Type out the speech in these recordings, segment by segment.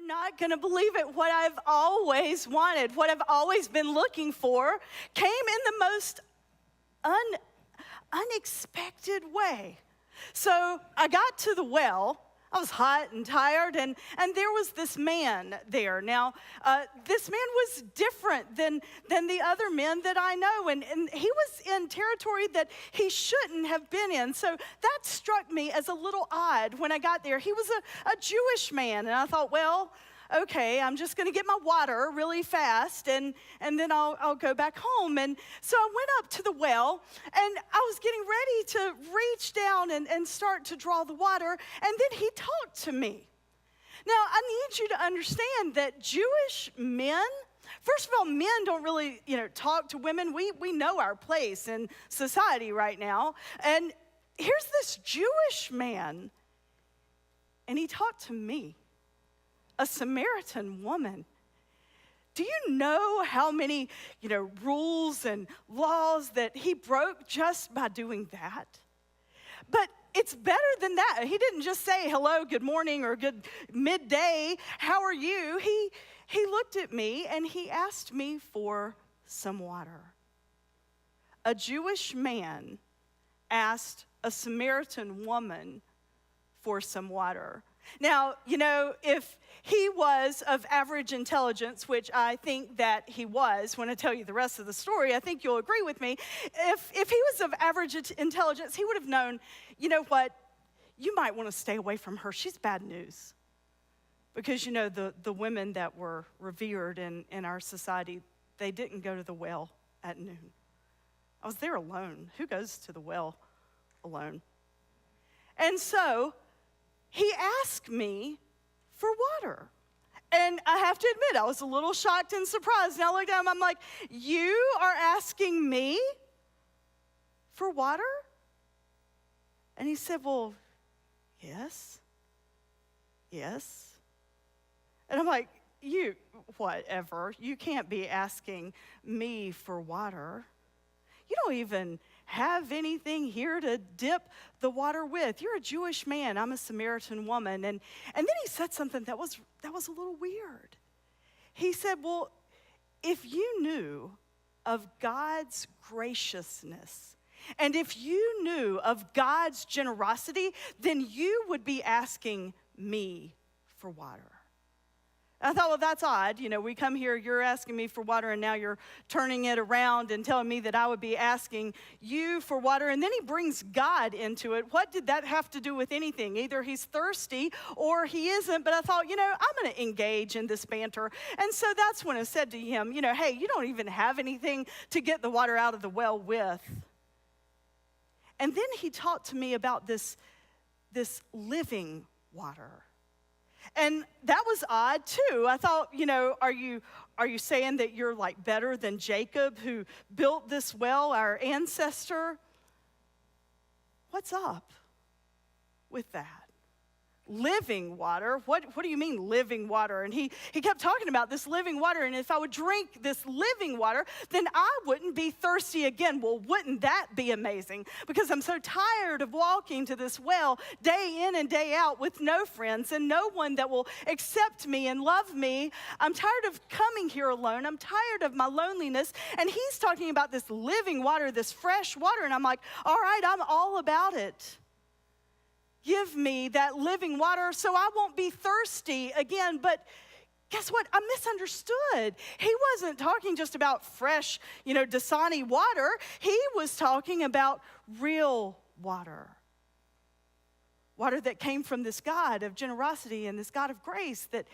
not going to believe it. What I've always wanted, what I've always been looking for, came in the most unexpected way. So I got to the well. I was hot and tired, and there was this man there. Now, this man was different than the other men that I know, and he was in territory that he shouldn't have been in. So that struck me as a little odd when I got there. He was a Jewish man, and I thought, well, okay, I'm just going to get my water really fast, and then I'll go back home. And so I went up to the well, and I was getting ready to reach down and start to draw the water, and then he talked to me. Now, I need you to understand that Jewish men, first of all, men don't really, talk to women. We know our place in society right now. And here's this Jewish man, and he talked to me, a Samaritan woman. Do you know how many, rules and laws that he broke just by doing that? But it's better than that. He didn't just say hello, good morning, or good midday, how are you? He looked at me and he asked me for some water. A Jewish man asked a Samaritan woman for some water. Now, if he was of average intelligence, which I think that he was, when I tell you the rest of the story, I think you'll agree with me. If he was of average intelligence, he would have known, you know what, you might want to stay away from her. She's bad news. Because, the women that were revered in our society, they didn't go to the well at noon. I was there alone. Who goes to the well alone? And so he asked me for water. And I have to admit, I was a little shocked and surprised. And I looked at him, I'm like, you are asking me for water? And he said, well, yes. And I'm like, whatever. You can't be asking me for water. You don't even have anything here to dip the water with. You're a Jewish man. I'm a Samaritan woman. And then he said something that was a little weird. He said, well, if you knew of God's graciousness, and if you knew of God's generosity, then you would be asking me for water. I thought, well, that's odd. We come here, you're asking me for water, and now you're turning it around and telling me that I would be asking you for water. And then he brings God into it. What did that have to do with anything? Either he's thirsty or he isn't. But I thought, I'm going to engage in this banter. And so that's when I said to him, hey, you don't even have anything to get the water out of the well with. And then he talked to me about this living water. And that was odd too. I thought, are you saying that you're like better than Jacob who built this well, our ancestor? What's up with that? Living water? What do you mean living water? And he kept talking about this living water, and if I would drink this living water, then I wouldn't be thirsty again. Well, wouldn't that be amazing? Because I'm so tired of walking to this well day in and day out with no friends and no one that will accept me and love me. I'm tired of coming here alone. I'm tired of my loneliness. And he's talking about this living water, this fresh water, and I'm like, all right, I'm all about it. Give me that living water so I won't be thirsty again. But guess what? I misunderstood. He wasn't talking just about fresh, Dasani water. He was talking about real water. Water that came from this God of generosity and this God of grace that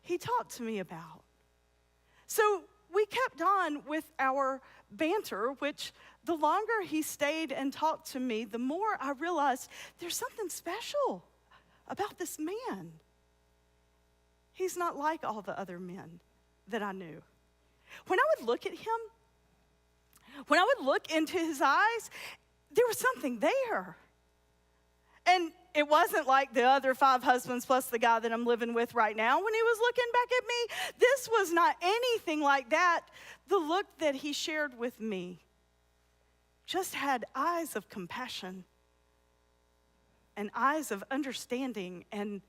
he talked to me about. So we kept on with our banter, which the longer he stayed and talked to me, the more I realized there's something special about this man. He's not like all the other men that I knew. When I would look at him, when I would look into his eyes, there was something there. And it wasn't like the other 5 husbands plus the guy that I'm living with right now. When he was looking back at me, this was not anything like that. The look that he shared with me just had eyes of compassion and eyes of understanding and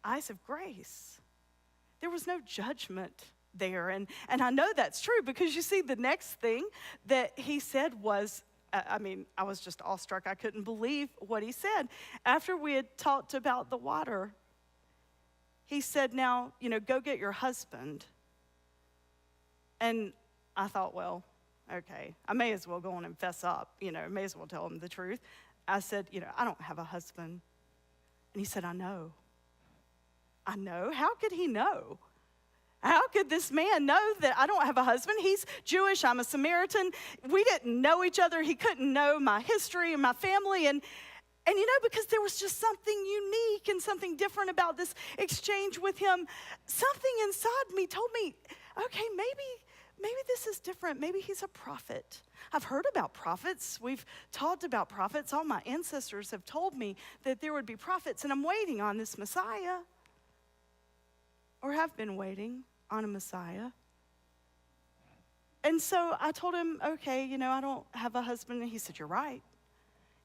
eyes of grace. There was no judgment there. And I know that's true because you see, the next thing that he said was, I was just awestruck. I couldn't believe what he said. After we had talked about the water, he said, now, go get your husband. And I thought, well, okay, I may as well go on and fess up, may as well tell him the truth. I said, I don't have a husband. And he said, I know. How could he know? How could this man know that I don't have a husband? He's Jewish, I'm a Samaritan. We didn't know each other. He couldn't know my history and my family. And because there was just something unique and something different about this exchange with him, something inside me told me, okay, maybe this is different. Maybe he's a prophet. I've heard about prophets. We've talked about prophets. All my ancestors have told me that there would be prophets, and I'm waiting on this Messiah, or have been waiting on a Messiah. And so I told him, okay, I don't have a husband. And he said, you're right.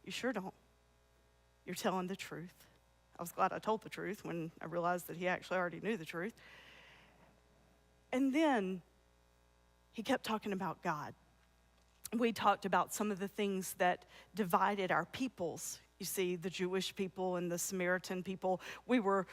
You sure don't. You're telling the truth. I was glad I told the truth when I realized that he actually already knew the truth. And then he kept talking about God. We talked about some of the things that divided our peoples. You see, the Jewish people and the Samaritan people. We were,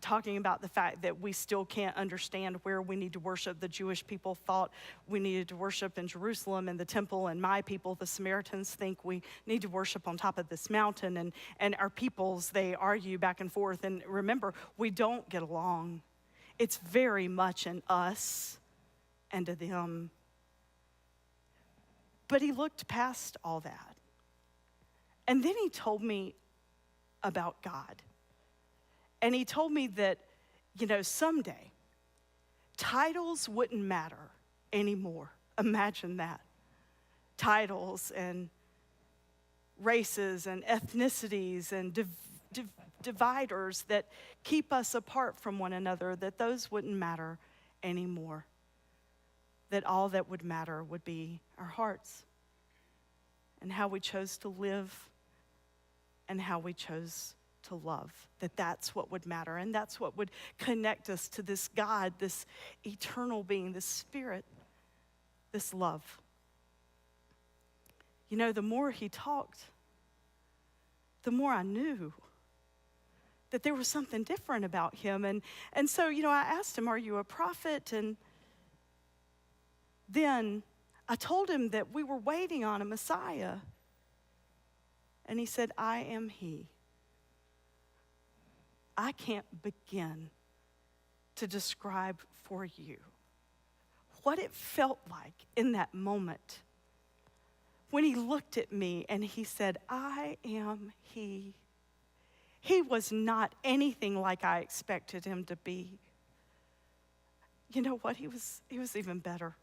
talking about the fact that we still can't understand where we need to worship. The Jewish people thought we needed to worship in Jerusalem and the temple, and my people, the Samaritans, think we need to worship on top of this mountain. And our peoples, they argue back and forth. And remember, we don't get along. It's very much an us and a them. But he looked past all that. And then he told me about God. And he told me that, someday titles wouldn't matter anymore. Imagine that. Titles and races and ethnicities and dividers that keep us apart from one another, that those wouldn't matter anymore. That all that would matter would be our hearts and how we chose to live and how we chose to love, that's what would matter, and that's what would connect us to this God, this eternal being, this spirit, this love. The more he talked, the more I knew that there was something different about him. And so, I asked him, are you a prophet? And then I told him that we were waiting on a Messiah. And he said, I am he. I can't begin to describe for you what it felt like in that moment when he looked at me and he said, I am he. He was not anything like I expected him to be. You know what? He was even better.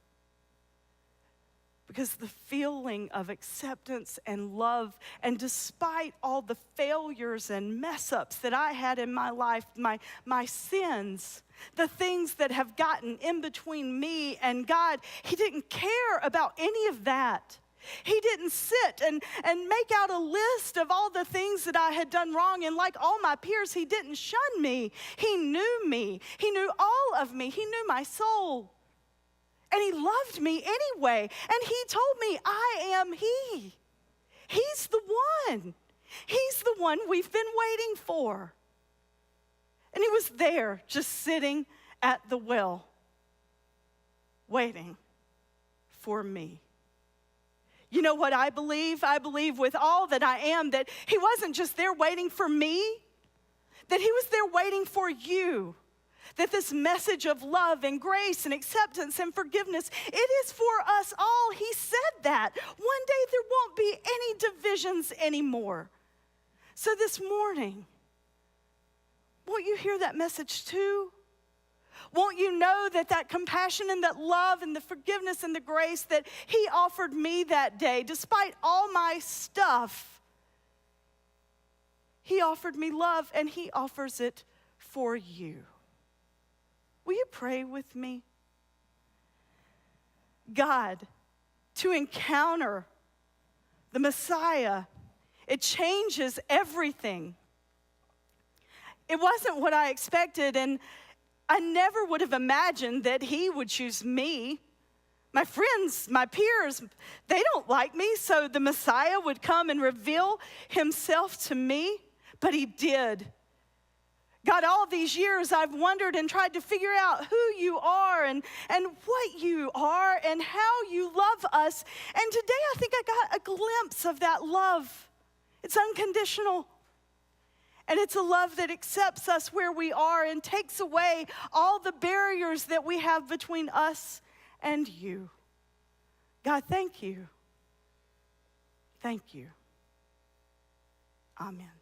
Because the feeling of acceptance and love, and despite all the failures and mess ups that I had in my life, my sins, the things that have gotten in between me and God, he didn't care about any of that. He didn't sit and make out a list of all the things that I had done wrong. And like all my peers, he didn't shun me. He knew me. He knew all of me. He knew my soul. And he loved me anyway. And he told me, I am he. He's the one. He's the one we've been waiting for. And he was there, just sitting at the well, waiting for me. You know what I believe? I believe with all that I am that he wasn't just there waiting for me, that he was there waiting for you. That this message of love and grace and acceptance and forgiveness, it is for us all. He said that. One day there won't be any divisions anymore. So this morning, won't you hear that message too? Won't you know that compassion and that love and the forgiveness and the grace that he offered me that day, despite all my stuff, he offered me love and he offers it for you. Will you pray with me? God, to encounter the Messiah, it changes everything. It wasn't what I expected, and I never would have imagined that he would choose me. My friends, my peers, they don't like me, so the Messiah would come and reveal himself to me, but he did. God, all these years I've wondered and tried to figure out who you are and what you are and how you love us. And today I think I got a glimpse of that love. It's unconditional. And it's a love that accepts us where we are and takes away all the barriers that we have between us and you. God, thank you. Thank you. Amen.